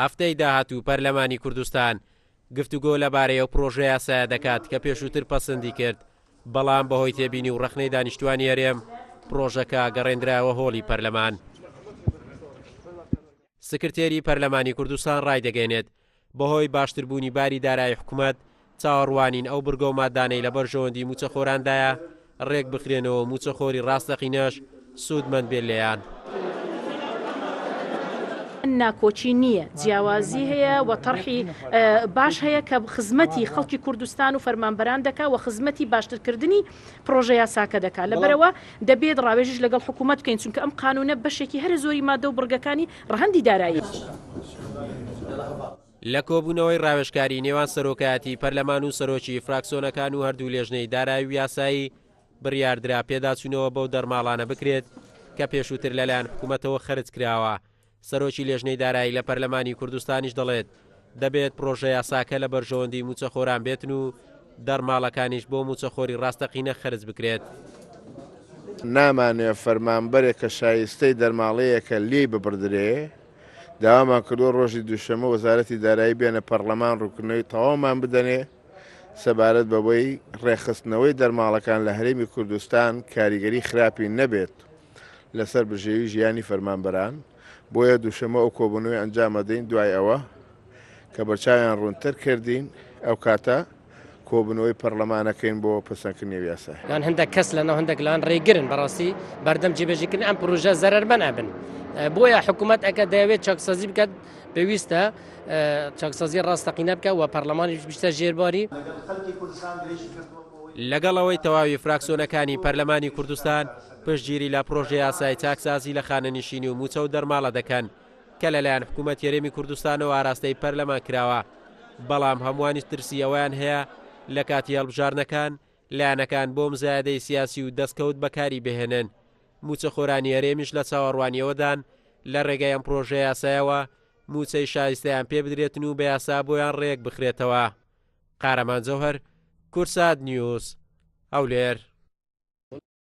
هەفتەی داهاتوو پەرلەمانی کوردستان گفتوگۆ لەبارەی ئەو پرۆژە یاسایە دەکات کە پێشووتر پەسەندی کرد، بەڵام بەهۆی تێبینی و ڕەخنەی دانیشتوانی هەرێم پرۆژەکە گەڕێنراوە هۆڵی پەرلەمان. سکرتێری پەرلەمانی کوردستان ڕایدەگەێنێت بەهۆی باشتربوونی باری دارایی حکوومەت چاوەڕوانین ئەو بڕگە و مادانەی لە بەرژەوەندی موچەخۆراندایە ڕێک بخرێنەوە موچەخۆری ڕاستەقینەش سوودمەند بێت لێیان. ناکۆچی نییە، جیاوازی هەیە و تەرحی باش هەیە کە خزمەتی خەڵکی کوردستان و فەرمانبەران دەکا و خزمەتی باشترکردنی پرۆژە یاساکە دەکات. لەبەرەوە دەبێت ڕاوێژش لەگەڵ حکوومەت بکەین، چونکە ئەم قانونە بەشێکی هەر زۆری مادە و بڕگەکانی ڕەهەندی دارایی. لە کۆبوونەوەی ڕاوێژکاری نێوان سەرۆکایەتی پەرلەمان و سەرۆکی فراکسیۆنەکان و هەردوو لێژنەی دارایی و یاسایی بڕیاردرا پێداچوونەوە بەو دەرماڵانە بکرێت کە پێشووتر لەلایەن حکوومەتەوە خەرج کراوە. سەرۆکی لێژنەی دارایی لە پەرلەمانی کوردستانیش دەڵێت دەبێت پرۆژە یاساکە لە بەرژەوەندی موچەخۆران بێتن و دەرماڵەکانیش بۆ موچەخۆری ڕاستەقینە خەرج بکرێت. نامانێ فەرمانبەرێک کە شایستەی دەرماڵەیەکە لێی ببردرێ، داوامان کردووە ڕۆژی دووشەمە وەزارەتی دارایی بێنە پەرلەمان ڕووکردنەوەی تەواومان بدەنێ سەبارەت بەوەی ڕێخستنەوەی دەرماڵەکان لە هەرێمی کوردستان کاریگەری خراپی نەبێت لەسەر بژێوی ژیانی فەرمانبەران. بۆیە دووشەمە ئەو کۆبوونەوەی ئەنجامەدەین. دوای ئەوە کە بەرچاویان ڕوونتر کردین ئەو کاتە کۆبوونەوەی پەرلەمانەکەین بۆ پەسەندکردنی یاسا. یان هەندێک کەس لەناو هەندێک لایەن ڕێگرن بەڕاستی بەردەم جێبەجێکردن ئەم پرۆژە زەرەرمەند ئەبن. بۆیە حکوومەت ئەگە دەیەوێت چاکسازی بکات پێویستە چاکسازی ڕاستەقینە بکە و پەرلەمانیش بچتە ژێرباری. لەگەڵەوەی تەواوی فراکسیۆنەکانی پەرلەمانی کوردستان پشتگیری لە پرۆژە یاسای چاکسازی لە خانەنشینی و موچە و دەرماڵە دەکەن کە لەلایەن حکوومەت هەرێمی کوردستانەوە ئاراستەی پەرلەمان کراوە، بەڵام هەمووانی ترسی ئەویان هەیە لە کاتی هەڵبژارنەکان لایەنەکان بۆ مزایدەی سیاسی و دەستکەوت بەکاری بهێنن. موچەخۆرانی هەرێمیش لە چاوەڕوانیەوەدان لە ڕێگای ئەم پرۆژە یاسایەوە موچەی شایستەیان پێ بدرێتن و بە یاسا بۆیان ڕێک بخرێتەوە. قارەمان جەوهەر، کورسات نیوز، هەولێر.